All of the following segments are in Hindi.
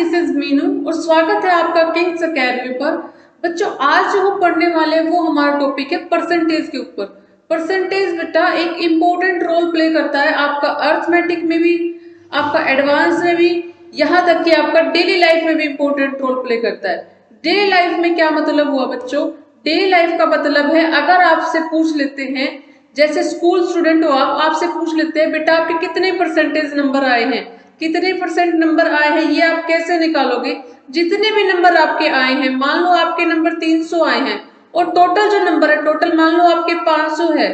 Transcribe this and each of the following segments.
दिस इज मीनू और स्वागत है आपका किंग्स अकेडमी पर। बच्चों, आज जो हम पढ़ने वाले हैं वो हमारा टॉपिक है परसेंटेज के ऊपर। परसेंटेज बेटा एक इम्पोर्टेंट रोल प्ले करता है आपका अर्थमेटिक में भी, आपका एडवांस में भी, यहाँ तक कि आपका डेली लाइफ में भी इम्पोर्टेंट रोल प्ले करता है। डेली लाइफ में क्या मतलब हुआ बच्चों? डेली लाइफ का मतलब है अगर आपसे पूछ लेते हैं, जैसे स्कूल स्टूडेंट हो आप, आपसे पूछ लेते हैं बेटा आपके कितने परसेंटेज नंबर आए हैं, कितने परसेंट नंबर आए हैं, ये आप कैसे निकालोगे? जितने भी नंबर आपके आए हैं, मान लो आपके नंबर 300 आए हैं और टोटल जो नंबर है, टोटल मान लो आपके 500 है,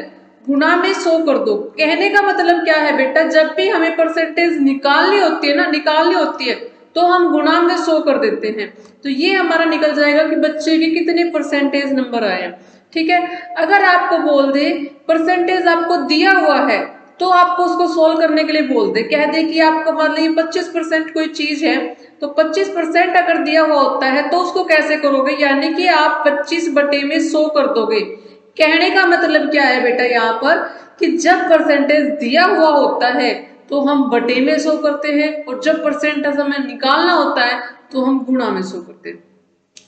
गुना में 100 कर दो। कहने का मतलब क्या है बेटा, जब भी हमें परसेंटेज निकालनी होती है ना, निकालनी होती है तो हम गुना में 100 कर देते हैं। तो ये हमारा निकल जाएगा कि बच्चे के कितने परसेंटेज नंबर आए हैं। ठीक है, अगर आपको बोल दे परसेंटेज आपको दिया हुआ है तो आपको उसको सोल्व करने के लिए बोल दे, कह दे कि आपको मान लीजिए 25% कोई चीज है, तो 25% अगर दिया हुआ होता है तो उसको कैसे करोगे? यानी कि आप 25 बटे में 100 कर दोगे। कहने का मतलब क्या है बेटा यहाँ पर कि जब परसेंटेज दिया हुआ होता है तो हम बटे में 100 करते हैं और जब परसेंटेज हमें निकालना होता है तो हम गुणा में 100 करते हैं।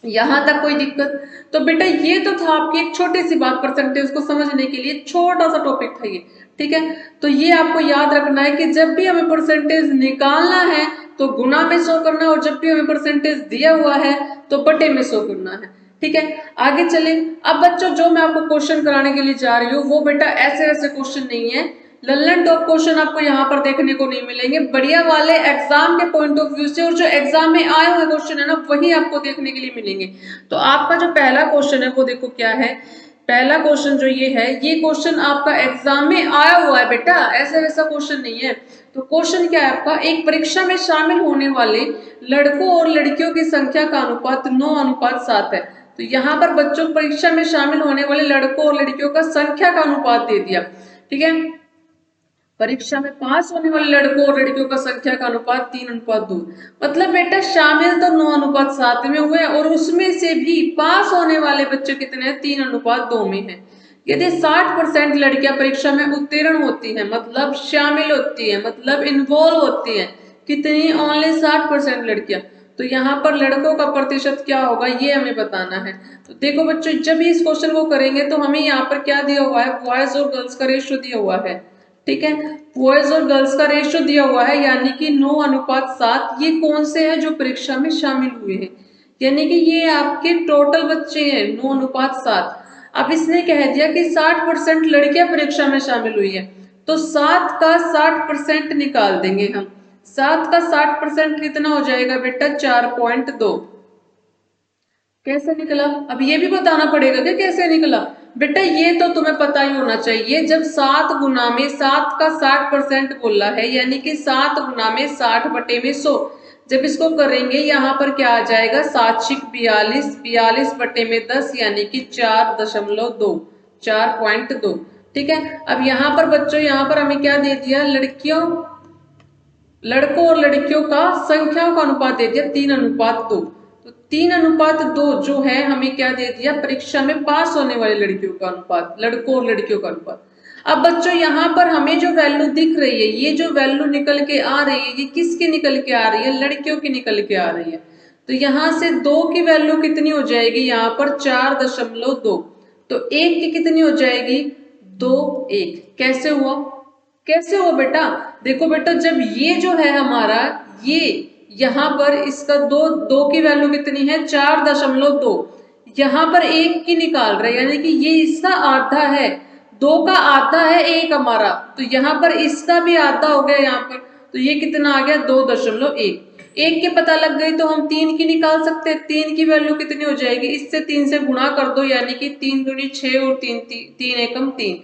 यहां तक कोई दिक्कत? तो बेटा ये तो था आपकी एक छोटी सी बात, परसेंटेज को समझने के लिए छोटा सा टॉपिक था ये। ठीक है, तो ये आपको याद रखना है कि जब भी हमें परसेंटेज निकालना है तो गुना में 100 करना है और जब भी हमें परसेंटेज दिया हुआ है तो बटे में 100 करना है। ठीक है, आगे चले। अब बच्चों जो मैं आपको क्वेश्चन कराने के लिए जा रही हूँ वो बेटा ऐसे ऐसे क्वेश्चन नहीं है, लल्लन टॉप क्वेश्चन आपको यहाँ पर देखने को नहीं मिलेंगे, बढ़िया वाले एग्जाम के पॉइंट ऑफ व्यू से, और जो एग्जाम में आए हुए क्वेश्चन है ना वही आपको देखने के लिए मिलेंगे। तो आपका जो पहला क्वेश्चन है वो देखो क्या है। पहला क्वेश्चन जो ये है, ये क्वेश्चन आपका एग्जाम में आया हुआ है बेटा, ऐसा वैसा क्वेश्चन नहीं है। तो क्वेश्चन क्या है आपका, एक परीक्षा में शामिल होने वाले लड़कों और लड़कियों की संख्या का अनुपात 9:7 है। तो यहाँ पर बच्चों परीक्षा में शामिल होने वाले लड़कों और लड़कियों का संख्या का अनुपात दे दिया। ठीक है, परीक्षा में पास होने वाले लड़कों और लड़कियों का संख्या का अनुपात 3:2। मतलब बेटा शामिल तो 9:7 में हुए और उसमें से भी पास होने वाले बच्चे कितने हैं? 3:2 में है। यदि 60% लड़कियां परीक्षा में उत्तीर्ण होती हैं, मतलब शामिल होती है, मतलब इन्वॉल्व होती है, कितनी? ओनली 60% लड़कियां। तो यहाँ पर लड़कों का प्रतिशत क्या होगा ये हमें बताना है। तो देखो बच्चों, जब इस क्वेश्चन को करेंगे तो हमें यहाँ पर क्या दिया हुआ है, बॉयज और गर्ल्स का रेशियो दिया हुआ है। ठीक है, बॉयज और गर्ल्स का रेशियो दिया हुआ है यानी कि 9:7। ये कौन से हैं? जो परीक्षा में शामिल हुए हैं, यानी कि ये आपके टोटल बच्चे हैं 9:7। अब इसने कह दिया कि 60% लड़कियां परीक्षा में शामिल हुई है, तो 7 का 60% निकाल देंगे हम। 7 का 60% कितना हो जाएगा बेटा? 4.2। कैसे निकला? अब ये भी बताना पड़ेगा कि कैसे निकला। बेटा ये तो तुम्हें पता ही होना चाहिए, जब 7 गुना में 7 का 60% बोला है यानी कि 7 गुना में 60 बटे में 100, जब इसको करेंगे यहाँ पर क्या आ जाएगा? 7×42, 42 बटे में 10 यानी कि 4.2, 4.2। ठीक है, अब यहाँ पर बच्चों यहाँ पर हमें क्या दे दिया? लड़कों और लड़कियों का संख्याओं का अनुपात दे दिया 3:2। तो 3:2 जो है हमें क्या दे दिया? परीक्षा में पास होने वाली लड़कियों का अनुपात, लड़कों और लड़कियों का अनुपात। अब बच्चों यहाँ पर हमें जो वैल्यू दिख रही है, ये जो वैल्यू निकल के आ रही है, ये किसकी निकल के आ रही है? लड़कियों की निकल के आ रही है। तो यहाँ से 2 की वैल्यू कितनी हो जाएगी? यहाँ पर 4.2। तो 1 की कितनी हो जाएगी? 2, 1। कैसे हुआ? कैसे हो बेटा? देखो बेटा, जब ये जो है हमारा, ये यहाँ पर इसका दो की वैल्यू कितनी है? 4.2। यहाँ पर 1 की निकाल रहे यानी कि ये इसका आधा है, 2 का आधा है 1 हमारा, तो यहाँ पर इसका भी आधा हो गया यहाँ पर, तो ये कितना आ गया? 2.1। 1 के पता लग गई तो हम 3 की निकाल सकते हैं। 3 की वैल्यू कितनी हो जाएगी? इससे 3 से गुणा कर दो यानी कि 3 दूनी 6 और 3 एकम 3,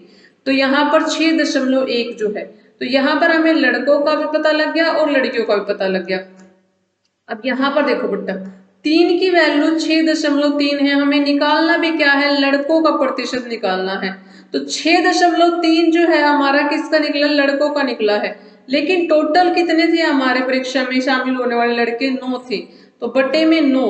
तो यहाँ पर 6.1 जो है। तो यहाँ पर हमें लड़कों का भी पता लग गया और लड़कियों का भी पता लग गया। अब यहाँ पर देखो बेटा, 3 की वैल्यू 6.3 है, हमें निकालना भी क्या है? लड़कों का प्रतिशत निकालना है। तो 6.3 जो है हमारा किसका निकला? लड़कों का निकला है। लेकिन टोटल कितने थे हमारे परीक्षा में शामिल होने वाले लड़के? 9 थे, तो बटे में 9।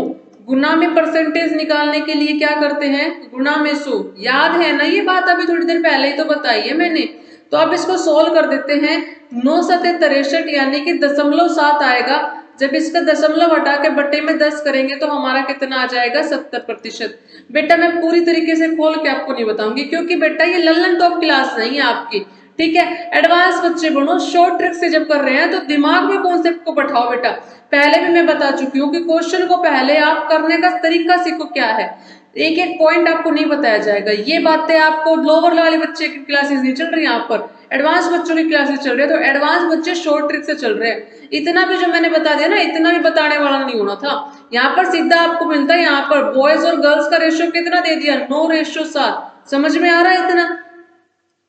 गुना में परसेंटेज निकालने के लिए क्या करते हैं? गुना में 100। याद है ना ये बात? अभी थोड़ी देर पहले ही तो बताई है मैंने। तो अब इसको सोल्व कर देते हैं। 9×7 = 63 यानी कि 0.7 आएगा। जब इसका दशमलव हटा के बट्टे में 10 करेंगे तो हमारा कितना आ जाएगा 70%। बेटा मैं पूरी तरीके से खोल के आपको नहीं बताऊंगी, क्योंकि बेटा ये लल्लन टॉप क्लास नहीं है आपकी, ठीक है। एडवांस बच्चे बनो, शॉर्ट ट्रिक से जब कर रहे हैं तो दिमाग में कॉन्सेप्ट को बैठाओ बेटा। पहले भी मैं बता चुकी हूँ कि क्वेश्चन को पहले आप करने का तरीका सीखो क्या है, एक एक पॉइंट आपको नहीं बताया जाएगा। ये बातें आपको लोअर वाले बच्चे की क्लासेस नहीं चल रही, यहाँ पर एडवांस बच्चों की क्लासेस चल रही है, तो एडवांस बच्चे शॉर्ट ट्रिक से चल रहे हैं। इतना भी जो मैंने बता दिया ना, इतना भी बताने वाला नहीं होना था। यहाँ पर सीधा आपको मिलता है, यहाँ पर बॉयज और गर्ल्स का रेशियो कितना दे दिया, 9:7। समझ में आ रहा है इतना?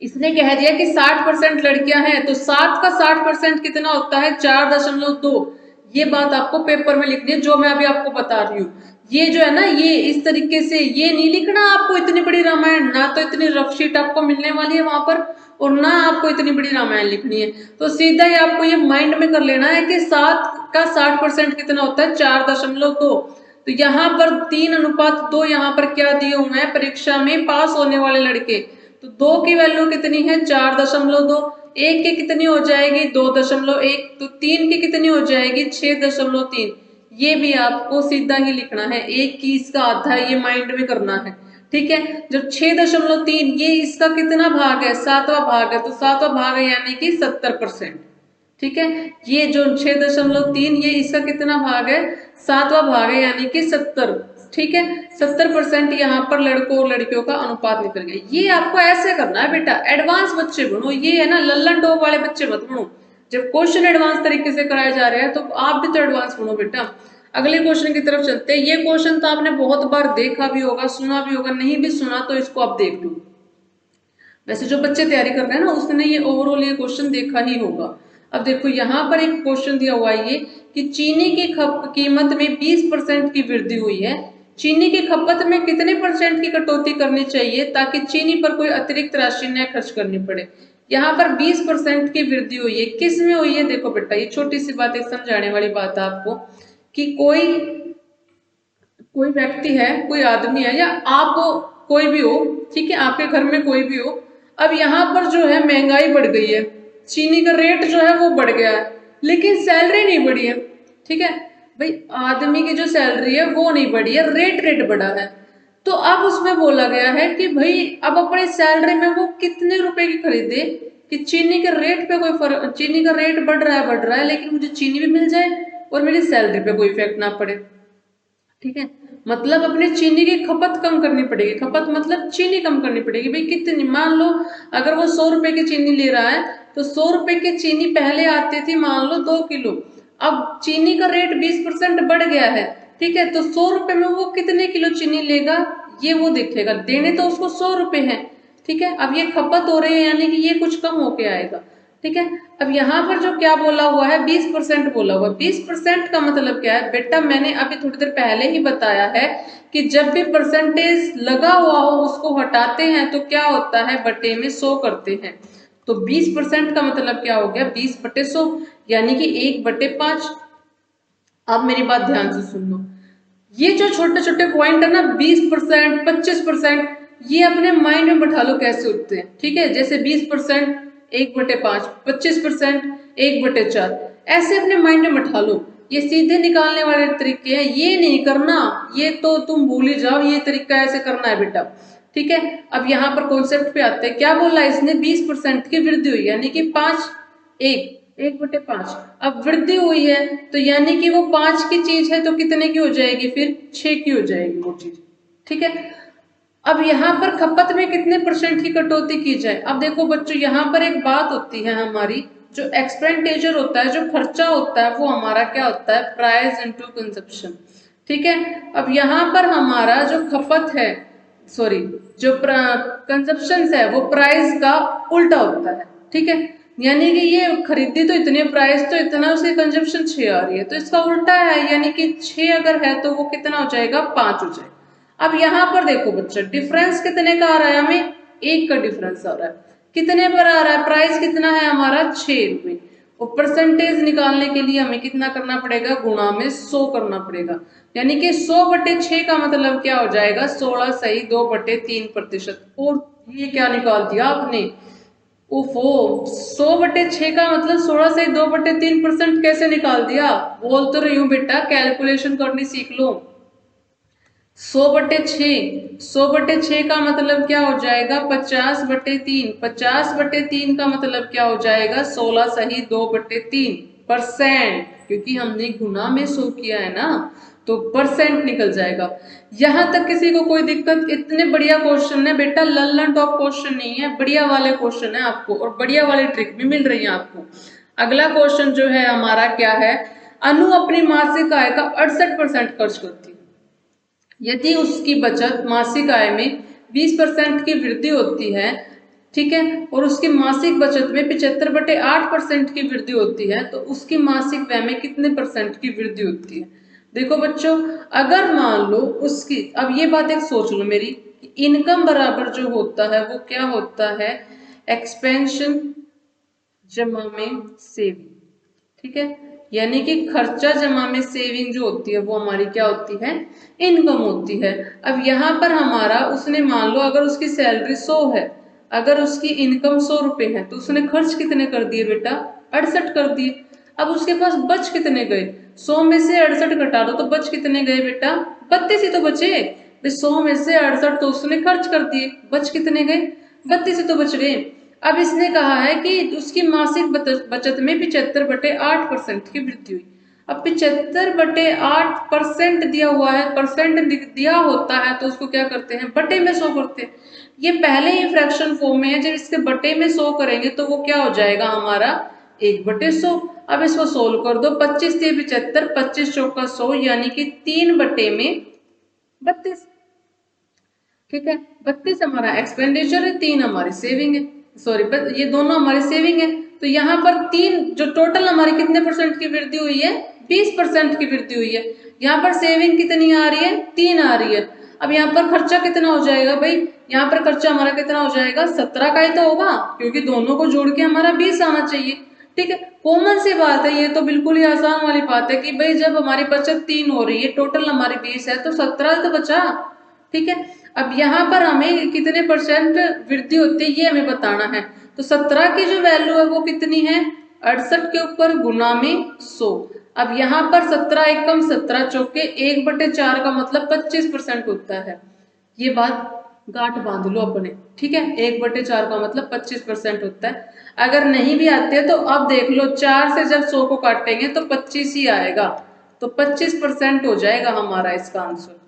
इसने कह दिया कि 60% लड़कियां हैं, तो 7 का 60% कितना होता है, 4.2। ये बात आपको पेपर में लिखनी है, जो मैं अभी आपको बता रही हूँ। ये जो है ना, ये इस तरीके से ये नहीं लिखना आपको इतनी बड़ी रामायण, ना तो इतनी रफ शीट आपको मिलने वाली है वहां पर, और ना आपको इतनी बड़ी रामायण लिखनी है। तो सीधा ही आपको ये माइंड में कर लेना है कि 7 का 60% कितना होता है, 4.2। तो यहाँ पर 3:2 यहाँ पर क्या दिए हुए हैं, परीक्षा में पास होने वाले लड़के। तो 2 की वैल्यू कितनी है, 4.2। 1 की कितनी हो जाएगी, 2.1। तो 3 की कितनी हो जाएगी, 6.3। ये भी आपको सीधा ही लिखना है, 1 की इसका आधा है, ये माइंड में करना है, ठीक है। जब 6.3 ये इसका कितना भाग है, 7वां भाग है, तो 7वां भाग है यानी कि 70%, ठीक है। ये जो 6.3 ये इसका कितना भाग है, 7वां भाग है यानी कि 70, ठीक है। 70% यहाँ पर लड़कों और लड़कियों का अनुपात निकल गया। ये आपको ऐसे करना है बेटा, एडवांस बच्चे बनो, ये है ना लल्लन टॉप वाले बच्चे मत बनो। जब क्वेश्चन एडवांस तरीके से कराए जा रहे हैं तो आप भी तो एडवांस बनो बेटा। अगले क्वेश्चन की तरफ चलते हैं। ये क्वेश्चन तो आपने बहुत बार देखा भी होगा, सुना भी होगा, नहीं भी सुना तो इसको आप देख लो। वैसे जो बच्चे तैयारी कर रहे हैं ना, उसने ये ओवरऑल ये क्वेश्चन देखा ही होगा। अब देखो यहाँ पर एक क्वेश्चन दिया हुआ है ये कि चीनी की कीमत में 20% की वृद्धि हुई है, चीनी की खपत में कितने % की कटौती करनी चाहिए ताकि चीनी पर कोई अतिरिक्त राशि न खर्च करनी पड़े। यहाँ पर 20% की वृद्धि हुई है, किस में हुई है? देखो बेटा ये छोटी सी बात, एक समझाने वाली बात है आपको, कि कोई कोई व्यक्ति है, कोई आदमी है, या आप कोई भी हो, ठीक है, आपके घर में कोई भी हो। अब यहाँ पर जो है महंगाई बढ़ गई है, चीनी का रेट जो है वो बढ़ गया है, लेकिन सैलरी नहीं बढ़ी है, ठीक है भाई। आदमी की जो सैलरी है वो नहीं बढ़ी है, रेट बढ़ा है। तो अब उसमें बोला गया है कि भाई अब अपनी सैलरी में वो कितने रुपए की खरीदे कि चीनी के रेट पे कोई फर्क, चीनी का रेट बढ़ रहा है लेकिन मुझे चीनी भी मिल जाए और मेरी सैलरी पे कोई इफेक्ट ना पड़े, ठीक है। मतलब अपने चीनी की खपत कम करनी पड़ेगी, खपत मतलब चीनी कम करनी पड़ेगी। भाई कितनी, मान लो अगर वो 100 रुपए की चीनी ले रहा है तो 100 रुपए की चीनी पहले आती थी मान लो 2 किलो, अब चीनी का रेट 20% बढ़ गया है, ठीक है। तो 100 रुपए में वो कितने किलो चीनी लेगा ये वो देखेगा, देने तो उसको 100 रुपए है, ठीक है। अब ये खपत हो रही है यानी कि ये कुछ कम होके आएगा, ठीक है। अब यहाँ पर जो क्या बोला हुआ है, 20% बोला हुआ है। 20% का मतलब क्या है बेटा, मैंने अभी थोड़ी देर पहले ही बताया है कि जब भी परसेंटेज लगा हुआ हो उसको हटाते हैं तो क्या होता है, बटे में 100 करते हैं। तो 20% का मतलब क्या हो गया, 20/100 यानी कि 1/5। अब मेरी बात ध्यान से सुन लो, ये जो छोटे छोटे पॉइंट है ना, 20%, 25%, ये अपने माइंड में बैठा लो कैसे उठते हैं, ठीक है। जैसे 20% 1/5, 25% 1/4, ऐसे अपने माइंड में बैठा लो। ये सीधे निकालने वाले तरीके हैं, ये नहीं करना, ये तो तुम भूल ही जाओ, ये तरीका ऐसे करना है बेटा, ठीक है। अब यहाँ पर कॉन्सेप्ट पे आते हैं, क्या बोला इसने, 20% की वृद्धि हुई यानी कि 1/5। अब वृद्धि हुई है तो यानी कि वो 5 की चीज है तो कितने की हो जाएगी, फिर 6 की हो जाएगी वो चीज, ठीक है। अब यहाँ पर खपत में कितने % की कटौती की जाए। अब देखो बच्चों, यहाँ पर एक बात होती है हमारी, जो एक्सपेंडिचर होता है, जो खर्चा होता है, वो हमारा क्या होता है, प्राइस इनटू कंजप्शन, ठीक है। अब यहाँ पर हमारा जो खपत है, सॉरी जो कंजप्शन है, वो प्राइस का उल्टा होता है, ठीक है। यानी कि ये खरीदी तो इतने, प्राइस तो इतना, उसकी कंजप्शन 6 आ रही है, तो इसका उल्टा है, यानी कि 6 अगर है तो वो कितना हो जाएगा, 5 हो जाएगा। अब यहाँ पर देखो बच्चा, डिफरेंस कितने का आ रहा है, हमें 1 का डिफरेंस आ रहा है। कितने पर आ रहा है, प्राइस कितना है हमारा, 6 रुपए, और परसेंटेज निकालने के लिए हमें कितना करना पड़ेगा, गुणा में 100 करना पड़ेगा। यानी कि 100/6 का मतलब क्या हो जाएगा, 16 सही 2/3%। और ये क्या निकाल दिया आपने, ओफो, 100/6 का मतलब 16 से 2/3% कैसे निकाल दिया? बोल तो रही हूँ बेटा, कैलकुलेशन करनी सीख लो। 100/6, 100/6 का मतलब क्या हो जाएगा? 50/3, 50/3 का मतलब क्या हो जाएगा? 16 सही 2/3%, क्योंकि हमने गुना में 100 किया है ना, तो परसेंट निकल जाएगा। यहां तक किसी को कोई दिक्कत? इतने बढ़िया क्वेश्चन है बेटा, लल्लन टॉप क्वेश्चन नहीं है, बढ़िया वाले क्वेश्चन है आपको, और बढ़िया वाली ट्रिक भी मिल रही है आपको। अगला क्वेश्चन जो है हमारा क्या है? अनु अपनी मासिक आय का 68% खर्च करती है। यदि उसकी बचत मासिक आय में 20% की वृद्धि होती है, ठीक है, और उसकी मासिक बचत में 75/8% की वृद्धि होती है, तो उसकी मासिक व्यय में कितने परसेंट की वृद्धि होती है? देखो बच्चों, अगर मान लो उसकी, अब ये बात एक सोच लो मेरी, इनकम बराबर जो होता है वो क्या होता है? एक्सपेंशन जमा में सेविंग, ठीक है, यानी कि खर्चा जमा में सेविंग जो होती है वो हमारी क्या होती है? इनकम होती है। अब यहाँ पर हमारा, उसने मान लो अगर उसकी सैलरी 100 है, अगर उसकी इनकम 100 रुपए है, तो उसने खर्च कितने कर दिए बेटा? 68 कर दिए। अब उसके पास बच कितने गए? 100 में से 68 घटा दो तो बच कितने गए बेटा? 32 ही तो बचे। 100 में से 68 तो उसने खर्च कर दिए, बच कितने गए? 32 ही तो बच गए। अब इसने कहा है कि उसकी मासिक बचत में 75/8% की वृद्धि हुई। अब 75/8% दिया हुआ है, परसेंट दिया होता है, तो उसको क्या करते हैं? बटे में 100 करते हैं। ये पहले ही फ्रैक्शन फॉर्म में है, जब इसके बटे में 100 करेंगे तो वो क्या हो जाएगा हमारा? 1/100। अब इसको सोल्व कर दो, 25 से 75, 25 चौका 100, यानी कि 3/32। ठीक है, 32 हमारा एक्सपेंडिचर है, 3 हमारी सेविंग है, सॉरी ये दोनों हमारी सेविंग है। तो यहाँ पर 3 जो टोटल हमारी कितने परसेंट की वृद्धि हुई है? 20% की वृद्धि हुई है। यहाँ पर सेविंग कितनी आ रही है? 3 आ रही है। अब यहाँ पर खर्चा कितना हो जाएगा भाई? यहाँ पर खर्चा हमारा कितना हो जाएगा? 17 का ही तो होगा, क्योंकि दोनों को जोड़ के हमारा 20 आना चाहिए। ठीक है, कॉमन सी बात है, ये तो बिल्कुल ही आसान वाली बात है कि भाई जब हमारी बचत 3 हो रही है, टोटल हमारी 20 है, तो 17 तो बचा। ठीक है, अब यहाँ पर हमें कितने परसेंट वृद्धि होती है ये हमें बताना है। तो 17 की जो वैल्यू है वो कितनी है? 68 के ऊपर गुना में 100। अब यहाँ पर 17 एकम 17 चौके 1/4 का मतलब 25% होता है। ये बात गांठ बांध लो अपने, ठीक है, 1/4 का मतलब 25% होता है। अगर नहीं भी आते तो अब देख लो, 4 से जब 100 को काटेंगे तो 25 ही आएगा, तो 25% हो जाएगा हमारा इसका आंसर।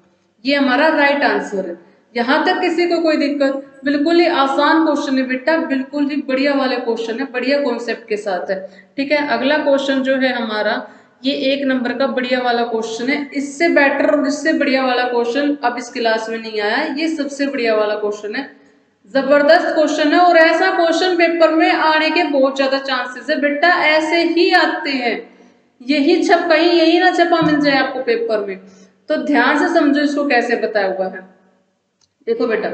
ये हमारा राइट आंसर है। यहां तक किसी को कोई दिक्कत? बिल्कुल ही आसान क्वेश्चन है बेटा, बिल्कुल ही बढ़िया वाले क्वेश्चन है, बढ़िया कॉन्सेप्ट के साथ है। ठीक है, अगला क्वेश्चन जो है हमारा, ये 1 नंबर का बढ़िया वाला क्वेश्चन है। इससे बेटर और इससे बढ़िया वाला क्वेश्चन अब इस क्लास में नहीं आया, ये सबसे बढ़िया वाला क्वेश्चन है। जबरदस्त क्वेश्चन है, और ऐसा क्वेश्चन पेपर में आने के बहुत ज्यादा चांसेस है बेटा, ऐसे ही आते हैं। यही छप कहीं यही ना छपा मिल जाए आपको पेपर में, तो ध्यान से समझो इसको कैसे बताया हुआ है। देखो बेटा,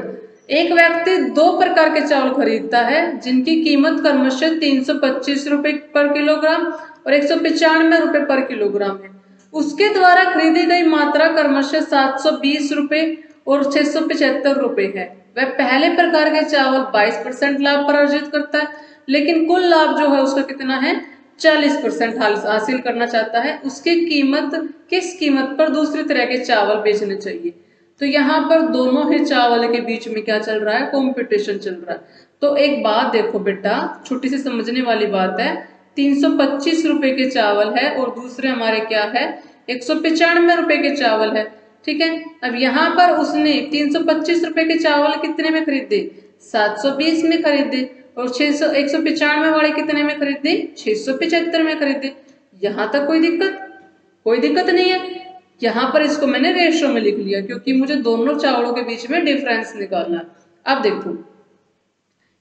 एक व्यक्ति 2 प्रकार के चावल खरीदता है जिनकी कीमत क्रमशः 325 रुपए पर किलोग्राम और 195 रुपए पर किलोग्राम है। उसके द्वारा खरीदी गई मात्रा क्रमशः 720 रुपए और 675 रुपए है। वह पहले प्रकार के चावल 22% लाभ पर अर्जित करता है, लेकिन कुल लाभ जो है उसका कितना है? 40% हासिल करना चाहता है। उसकी कीमत, किस कीमत पर दूसरी तरह के चावल बेचने चाहिए? तो यहाँ पर दोनों ही चावल के बीच में क्या चल रहा है? कंपटीशन चल रहा है। तो एक बात देखो बेटा, छोटी सी समझने वाली बात है, 325 रुपए के चावल है और दूसरे हमारे क्या है? 195 रुपए के चावल है। ठीक है, अब यहाँ पर उसने 325 रुपए के चावल कितने में खरीदे? 720 में खरीदे, और 600 195 वाले कितने में खरीदे? 675 में खरीदे। यहाँ तक कोई दिक्कत? कोई दिक्कत नहीं है। यहाँ पर इसको मैंने रेशो में लिख लिया, क्योंकि मुझे दोनों चावलों के बीच में डिफरेंस निकालना है। अब देखो,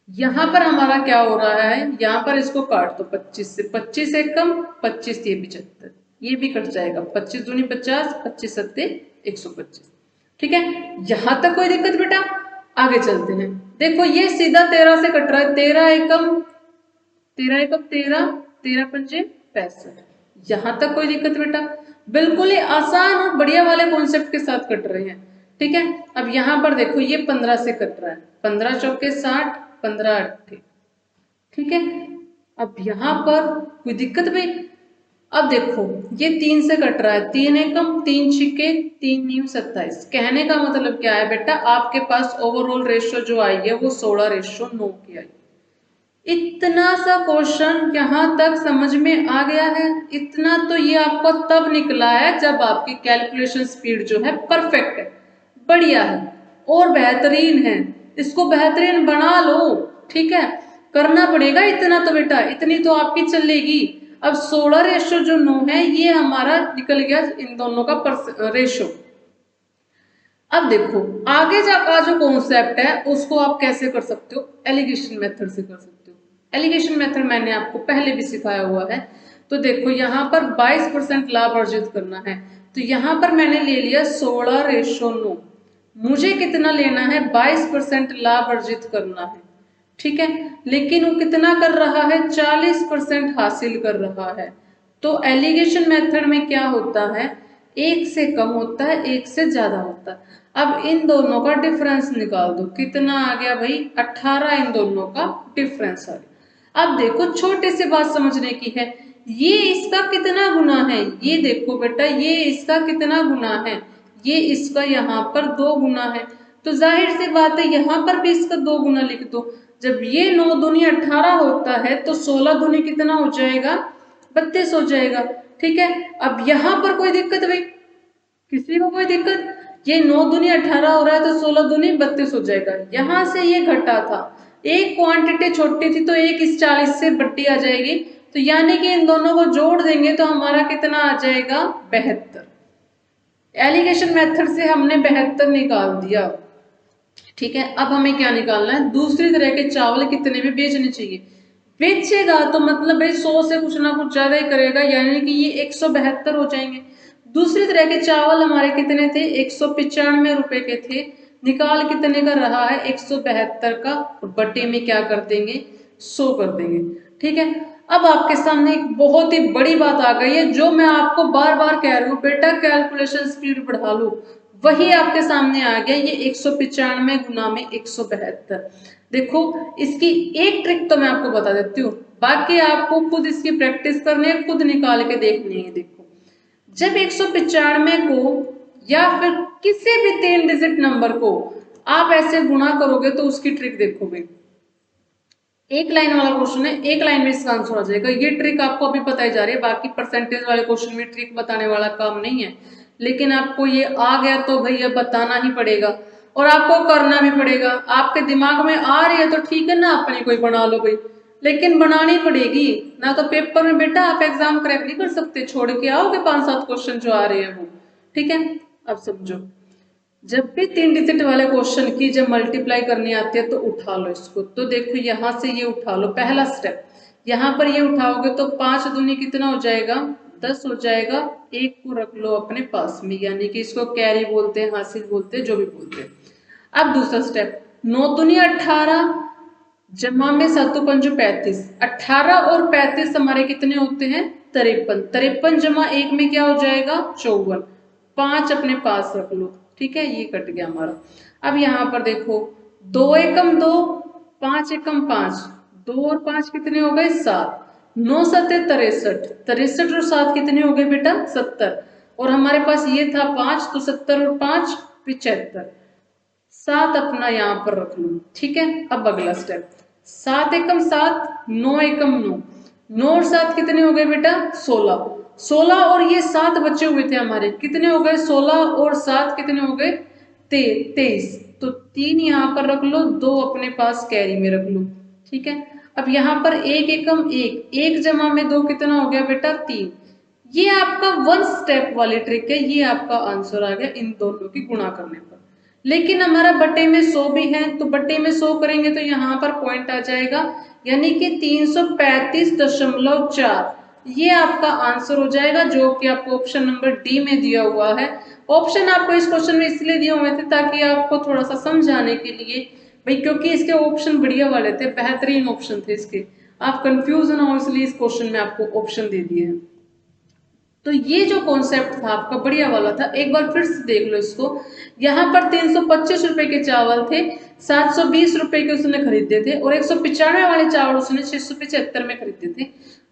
यहाँ पर हमारा क्या हो रहा है? यहाँ पर इसको काट दो, 25 से 25 एक कम, 25 ये 75, ये भी कट जाएगा, 25 दूनी 50, 25 सत्ते 125। ठीक है, यहाँ तक कोई दिक्कत बेटा? आगे चलते हैं। देखो ये सीधा 13 से कट रहा है, 13 एकम 13 एकम 13, 13 पंजे 65। यहां तक कोई दिक्कत बेटा? बिल्कुल ही आसान और बढ़िया वाले कॉन्सेप्ट के साथ कट रहे हैं। ठीक है, अब यहाँ पर देखो ये 15 से कट रहा है, 15 चौके 60, 15 अट्ठे ठीक है। अब यहाँ पर कोई दिक्कत भाई? अब देखो ये 3 से कट रहा है, 3 एकम 3 छिके 3 न्यू 27। कहने का मतलब क्या है बेटा, आपके पास ओवरऑल रेशियो जो आई है वो 16:9 की आई। इतना सा क्वेश्चन यहाँ तक समझ में आ गया है। इतना तो ये आपको तब निकला है जब आपकी कैलकुलेशन स्पीड जो है परफेक्ट है, बढ़िया है और बेहतरीन है। इसको बेहतरीन बना लो, ठीक है, करना पड़ेगा इतना तो बेटा, इतनी तो आपकी चलेगी। अब 16:9 है, ये हमारा निकल गया इन दोनों का रेशो। अब देखो आगे का जो कॉन्सेप्ट है उसको आप कैसे कर सकते हो, एलिगेशन मेथड से कर सकते हो। एलिगेशन मेथड मैंने आपको पहले भी सिखाया हुआ है। तो देखो यहाँ पर 22% लाभ अर्जित करना है, तो यहाँ पर मैंने ले लिया 16:9। मुझे कितना लेना है, 22% लाभ अर्जित करना है, ठीक है। लेकिन वो कितना कर रहा है, 40% हासिल कर रहा है। तो एलिगेशन मेथड में क्या होता है, एक से कम होता है, एक से ज्यादा होता है। अब इन दोनों का डिफरेंस निकाल दो, कितना आ गया भाई, 18 इन दोनों का डिफरेंस आ गया। अब देखो छोटी सी बात समझने की है, ये इसका कितना गुना है, ये देखो बेटा ये इसका कितना गुना है, ये इसका यहाँ पर 2 गुना है। तो जाहिर सी बात है यहाँ पर भी इसका 2 गुना लिख दो। जब ये 9 दूनी 18 होता है तो 16 दूनी कितना हो जाएगा, 32 हो जाएगा, ठीक है। अब यहाँ पर कोई दिक्कत भाई, किसी को कोई दिक्कत? ये 9 दूनी 18 हो रहा है तो 16 दूनी 32 हो जाएगा। यहां से ये घटा था, एक क्वांटिटी छोटी थी तो एक इस 40 से बड़ी आ जाएगी, तो यानी कि इन दोनों को जोड़ देंगे तो हमारा कितना आ जाएगा, 72। एलिगेशन मेथड से हमने 72 निकाल दिया, ठीक है। अब हमें क्या निकालना है, दूसरी तरह के चावल कितने में बेचने चाहिए। बेचेगा तो मतलब भाई 100 से कुछ ना कुछ ज्यादा ही करेगा, यानी कि ये 172 हो जाएंगे। दूसरी तरह के चावल हमारे कितने थे, 195 रुपए के थे। निकाल कितने का रहा है, 172 का, बटे में क्या कर देंगे, 100 कर देंगे, ठीक है। अब आपके सामने एक बहुत ही बड़ी बात आ गई है, जो मैं आपको बार बार कह रही हूँ, बेटा कैलकुलेशन स्पीड बढ़ा लो। वही आपके सामने आ गया, ये 195 गुना में 172। देखो इसकी एक ट्रिक तो मैं आपको बता देती हूँ, बाकी आपको खुद इसकी प्रैक्टिस करनी है, खुद निकाल के देखनी है। देखो जब 195 को या फिर किसी भी 3 डिजिट नंबर को आप ऐसे गुणा करोगे तो उसकी ट्रिक देखोगे। एक लाइन वाला क्वेश्चन है, एक लाइन में इसका आंसर आ जाएगा। ये ट्रिक आपको अभी बताई जा रही है, बाकी परसेंटेज वाले क्वेश्चन में ट्रिक बताने वाला काम नहीं है, लेकिन आपको ये आ गया तो भैया बताना ही पड़ेगा और आपको करना भी पड़ेगा। आपके दिमाग में आ रही है तो ठीक है ना, अपनी कोई बना लो भाई, लेकिन बनानी पड़ेगी ना, तो पेपर में बेटा आप एग्जाम क्रैक नहीं कर सकते, छोड़ के आओगे 5-7 क्वेश्चन जो आ रहे हैं वो, ठीक है। अब समझो, जब भी 3 डिजिट वाले क्वेश्चन की जब मल्टीप्लाई करनी आती है तो उठा लो इसको। तो देखो यहां से ये उठा लो, पहला स्टेप, यहाँ पर ये उठाओगे तो 5 दूनी कितना हो जाएगा, 10 हो जाएगा। एक को रख लो अपने पास में, यानी कि इसको कैरी बोलते हैं, हासिल बोलते हैं, जो भी बोलते हैं। अब दूसरा स्टेप, 9 दूनी 18 जमा में 7 पंजो 35, 18 और 35 हमारे कितने होते हैं, 53। 53 जमा 1 में क्या हो जाएगा, 54। 5 अपने पास रख लो, ठीक है, ये कट गया हमारा। अब यहाँ पर देखो 2 एकम 2, 5 एकम 5, 2 और 5 कितने हो गए, 7। 9 सत्ते 63, 63 और 7 कितने हो गए बेटा, 70। और हमारे पास ये था 5, तो 70 और 5 75। 7 अपना यहाँ पर रख लो, ठीक है। अब अगला स्टेप, 7 एकम 7, 9 एकम 9, 9 और 7 कितने हो गए बेटा, 16। 16 और ये 7 बचे हुए थे हमारे, कितने हो गए, 16 और 7 कितने हो गए, 23। तो 3 यहाँ पर रख लो, 2 अपने पास कैरी में रख लो, ठीक है। अब यहाँ पर 1 एकम 1, 1 जमा में 2 कितना हो गया बेटा, 3। ये आपका 1 स्टेप वाली ट्रिक है, ये आपका आंसर आ गया इन दोनों की गुणा करने पर। लेकिन हमारा बटे में 100 भी है, तो बटे में 100 करेंगे तो यहाँ पर पॉइंट आ जाएगा, यानी कि 335.4। ये आपका आंसर हो जाएगा, जो कि आपको ऑप्शन नंबर डी में दिया हुआ है। ऑप्शन आपको इस क्वेश्चन में इसलिए दिए हुए थे ताकि आपको थोड़ा सा समझाने के लिए भाई, क्योंकि इसके ऑप्शन बढ़िया वाले थे, बेहतरीन ऑप्शन थे इसके, आप कंफ्यूज ना हो इसलिए इस क्वेश्चन में आपको ऑप्शन दे दिए हैं। तो ये जो कॉन्सेप्ट था आपका बढ़िया वाला था, एक बार फिर से देख लो इसको। यहाँ पर 325 रुपए के चावल थे, 720 रुपए के उसने खरीदे थे, और 195 वाले चावल उसने 675 में खरीदे थे।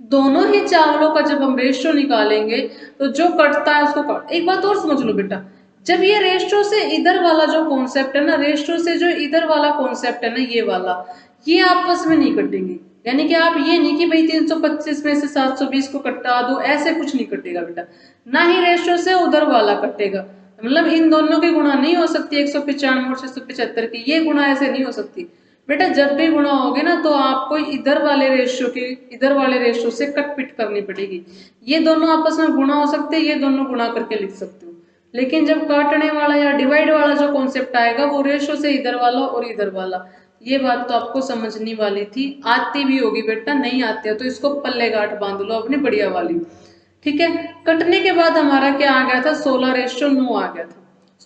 दोनों ही चावलों का जब हम रेशियो निकालेंगे तो जो कटता है उसको काट। एक बात और समझ लो बेटा, जब ये रेशियो से इधर वाला जो कॉन्सेप्ट है ना, रेशियो से जो इधर वाला कॉन्सेप्ट है ना, ये वाला, ये आपस में नहीं कटेंगे। यानी कि आप ये नहीं कि भाई 325 में से 720 को कटा दो, ऐसे कुछ नहीं कटेगा बेटा। ना ही रेशियो से उधर वाला कटेगा, मतलब इन दोनों की गुणा नहीं हो सकती 195 और 675 की, ये गुणा ऐसे नहीं हो सकती बेटा। जब भी गुणा होगे ना तो आपको इधर वाले रेशियो की इधर वाले रेशियो से कट पिट करनी पड़ेगी। ये दोनों आपस में गुणा हो सकते हैं, ये दोनों गुणा करके लिख सकते हो, लेकिन जब काटने वाला या डिवाइड वाला जो कॉन्सेप्ट आएगा वो रेशियो से इधर वाला और इधर वाला। ये बात तो आपको समझनी वाली थी, आती भी होगी बेटा, नहीं आती है तो इसको पल्ले गांठ बांध लो अपनी बढ़िया वाली। ठीक है, कटने के बाद हमारा क्या आ गया था, 16:9 आ गया था।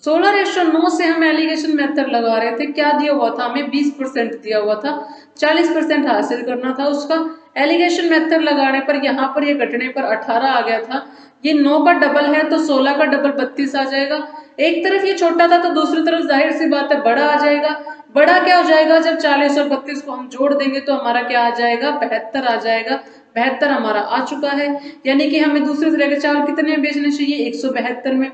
16:9 से हम एलिगेशन मेथड लगा रहे थे, क्या दिया हुआ था हमें, 20% दिया हुआ था, 40% हासिल करना था उसका। एलिगेशन मेथड लगाने पर यहाँ पर ये घटने पर 18 आ गया था। ये 9 का डबल है तो 16 का डबल 32 आ जाएगा। एक तरफ ये छोटा था तो दूसरी तरफ जाहिर सी बात है बड़ा आ जाएगा। बड़ा क्या हो जाएगा, जब 40 और 32 को हम जोड़ देंगे तो हमारा क्या आ जाएगा, 72 आ जाएगा। 72 हमारा आ चुका है, यानी कि हमें दूसरे तरह के चावल कितने में बेचने चाहिए, 172 में,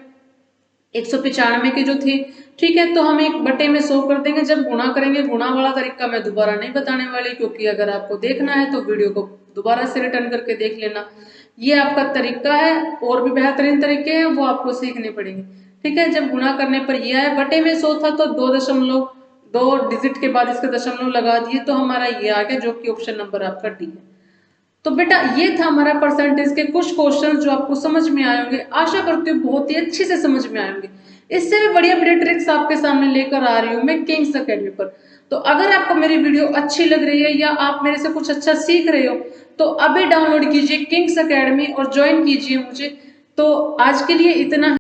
195 के जो थे। ठीक है, तो हम एक बटे में 100 कर देंगे। जब गुणा करेंगे, गुणा वाला तरीका मैं दोबारा नहीं बताने वाली, क्योंकि अगर आपको देखना है तो वीडियो को दोबारा से रिटर्न करके देख लेना। ये आपका तरीका है, और भी बेहतरीन तरीके हैं वो आपको सीखने पड़ेंगे। ठीक है, जब गुणा करने पर ये आया, बटे में 100 था तो 2 डिजिट के बाद इसका दशमलव लगा दिए तो हमारा ये आ गया, जो कि ऑप्शन नंबर आपका डी है। तो बेटा ये था हमारा परसेंटेज के कुछ क्वेश्चन जो आपको समझ में आए होंगे, आशा करती हूँ बहुत ही अच्छे से समझ में आए होंगे। इससे भी बढ़िया बढ़िया ट्रिक्स आपके सामने लेकर आ रही हूँ मैं किंग्स अकेडमी पर। तो अगर आपको मेरी वीडियो अच्छी लग रही है या आप मेरे से कुछ अच्छा सीख रहे हो तो अभी डाउनलोड कीजिए किंग्स अकेडमी और ज्वाइन कीजिए मुझे। तो आज के लिए इतना।